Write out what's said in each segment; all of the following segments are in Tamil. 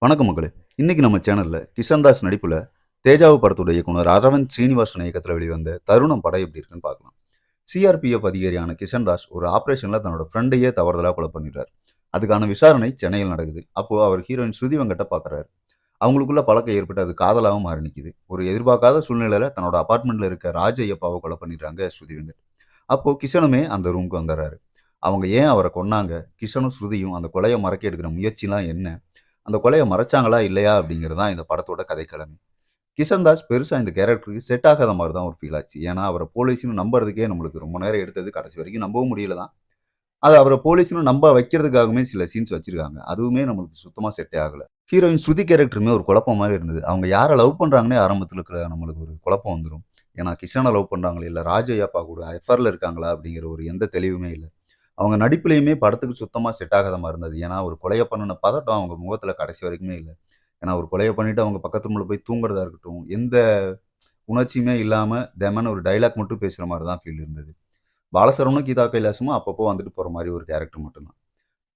வணக்கம் மக்களே. இன்னைக்கு நம்ம சேனல்ல கிஷன் தாஸ் நடிப்புல தேஜாவு படத்தோட இயக்குனர் அரவிந்த் ஸ்ரீனிவாசன் இயக்கத்துல வெளிவந்த தருணம் படம் எப்படி இருக்குன்னு பார்க்கலாம். சிஆர்பிஎஃப் அதிகாரியான கிஷன் தாஸ் ஒரு ஆபரேஷன்ல தன்னோட ஃப்ரெண்டையே தவறுதலா கொலை பண்ணிடுறாரு. அதுக்கான விசாரணை சென்னையில் நடக்குது. அப்போ அவர் ஹீரோயின் ஸ்ருதி வெங்கட்ட பார்க்கறாரு. அவங்களுக்குள்ள பழக்கம் ஏற்பட்டு அது காதலாவும் மாறி நிக்குது. ஒரு எதிர்பார்க்காத சூழ்நிலையில தன்னோட அபார்ட்மெண்ட்ல இருக்க ராஜ ஐயப்பாவை கொலை பண்ணிடுறாங்க ஸ்ருதி வெங்கட். அப்போ கிஷனுமே அந்த ரூமுக்கு வந்துடுறாரு. அவங்க ஏன் அவரை கொன்னாங்க, கிஷனும் ஸ்ருதியும் அந்த கொலையை மறைக்க எடுக்கிற முயற்சிலாம் என்ன, அந்த கொலைய மறைச்சாங்களா இல்லையா அப்படிங்கிறது தான் இந்த படத்தோட கதைக்களமே. கிஷன் தாஸ் பெருசா இந்த கேரக்டருக்கு செட் ஆகாத மாரி தான் ஒரு ஃபீல் ஆச்சு. ஏன்னா, அவர போலீஸ்ன்னு நம்புறதுக்கே நம்மளுக்கு ரொம்ப நேரம் எடுத்தது. கடைசி வரைக்கும் நம்பவும் முடியல தான். அது அவர போலீஸ்ன்னு நம்ப வைக்கிறதுக்காகவுமே சில சீன்ஸ் வச்சிருக்காங்க. அதுவுமே நம்மளுக்கு சுத்தமா செட்டே ஆகல. ஹீரோயின் ஸ்ருதி கேரக்டருமே ஒரு குழப்பமாவே இருந்தது. அவங்க யார லவ் பண்றாங்கன்னே ஆரம்பத்துல இருக்கிற நம்மளுக்கு ஒரு குழப்பம் வந்துரும். ஏன்னா, கிஷன லவ் பண்றாங்களா? இல்ல ராஜ் ஐயப்பா கூட அஃபேர்ல இருக்காங்களா? அப்படிங்கிற ஒரு எந்த தெளிவுமே இல்ல. அவங்க நடிப்புலயுமே படத்துக்கு சுத்தமா செட் ஆகாத மாரி இருந்தது. ஏன்னா, ஒரு கொலைய பண்ணுன பதட்டம் அவங்க முகத்துல கடைசி வரைக்குமே இல்ல. ஏன்னா, ஒரு கொலைய பண்ணிட்டு அவங்க பக்கத்து ரூம்ல போய் தூங்குறதா இருக்கட்டும், எந்த உணர்ச்சியுமே இல்லாம தெமன்னு ஒரு டயலாக் மட்டும் பேசுற மாரி தான் ஃபீல் இருந்தது. பாலசரவணும், கீதா கைலாசமும் அப்பப்போ வந்துட்டு போற மாரி ஒரு கேரக்டர் மட்டும் தான்.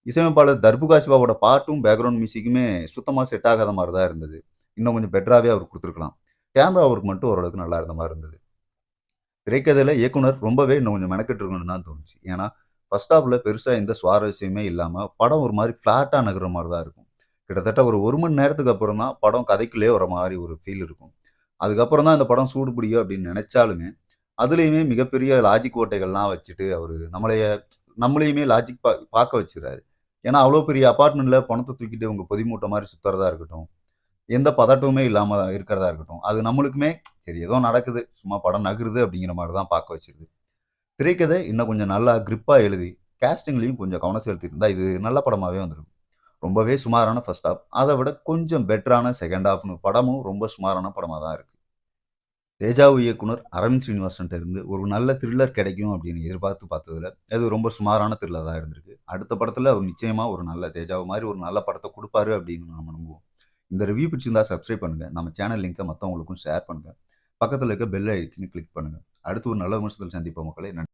இசையமைப்பாளர் தர்புகா சிவாவோட பாட்டும், பேக்கிரவுண்ட் மியூசிக்குமே சுத்தமா செட் ஆகாத மாரி தான் இருந்தது. இன்னும் கொஞ்சம் பெட்டராவே அவர் குடுத்துருக்கலாம். கேமரா ஒர்க் மட்டும் ஓரளவுக்கு நல்லா இருந்த மாரி இருந்தது. திரைக்கதையில இயக்குனர் ரொம்பவே இன்னும் கொஞ்சம் மெனக்கெட்டு இருக்கணும்னு தான் தோணுச்சு. ஏன்னா, ஃபர்ஸ்ட் ஹாஃப்ல பெருசா எந்த சுவாரஸ்யமே இல்லாம, படம் ஒரு மாரி ஃப்ளாட்டா நகர்ற மாரி தான் இருக்கும். கிட்டத்தட்ட ஒரு 1 மணி நேரத்துக்கு அப்புறம் தான் படம் கதைக்குள்ளேயே வர மாரி ஒரு ஃபீல் இருக்கும். அதுக்கப்புறம் தான் இந்த படம் சூடு பிடிக்கும் அப்படின்னு நெனைச்சாலுமே, அதுலயுமே மிகப்பெரிய லாஜிக் ஓட்டைகள்லாம் வச்சுட்டு அவரு நம்மளையுமே லாஜிக் பார்க்க வச்சுர்றாரு. ஏன்னா, அவ்வளோ பெரிய அபார்ட்மெண்ட்ல பணத்த தூக்கிட்டு இவங்க பொதி மூட்டை மாரி சுத்துறதா இருக்கட்டும், எந்த பதட்டமுமே இல்லாம இருக்கிறதா இருக்கட்டும், அது நம்மளுக்குமே சரி ஏதோ நடக்குது, சும்மா படம் நகருது அப்படிங்கிற மாரி தான் பார்க்க வச்சுருது. திரைக்கதை இன்னும் கொஞ்சம் நல்லா கிரிப்பா எழுதி, கேஸ்டிங்லயும் கொஞ்சம் கவனம் செலுத்தியிருந்தா, இது நல்ல படமாவே வந்திருக்கும். ரொம்பவே சுமாரான ஃபர்ஸ்ட் ஹாஃப். அத விட கொஞ்சம் பெட்டரான செகண்ட் ஹாஃப்ன்னு படமும் ரொம்ப சுமாரான படமா தான் இருக்கு. தேஜாவு இயக்குனர் அரவிந்த் ஸ்ரீனிவாசன்ட்ட இருந்து ஒரு நல்ல த்ரில்லர் கிடைக்கும் அப்படின்னு எதிர்பார்த்து பார்த்ததுல, அது ரொம்ப சுமாரான த்ரில்லர் தான் இருந்திருக்கு. அடுத்த படத்துல அவர் நிச்சயமா ஒரு நல்ல தேஜாவு மாரி ஒரு நல்ல படத்த குடுப்பாரு அப்படின்னு நாம நம்புவோம். இந்த ரிவ்யூ பிடிச்சிருந்தா சப்ஸ்கிரைப் பண்ணுங்க. நம்ம சேனல் லிங்க்க மத்தவங்களுக்கும் ஷேர் பண்ணுங்க. பக்கத்துல இருக்க பெல் ஐகானையும் கிளிக் பண்ணுங்க. அடுத்து ஒரு நல்ல விமர்சனத்தில் சந்திப்போம் மக்களே. நன்றி.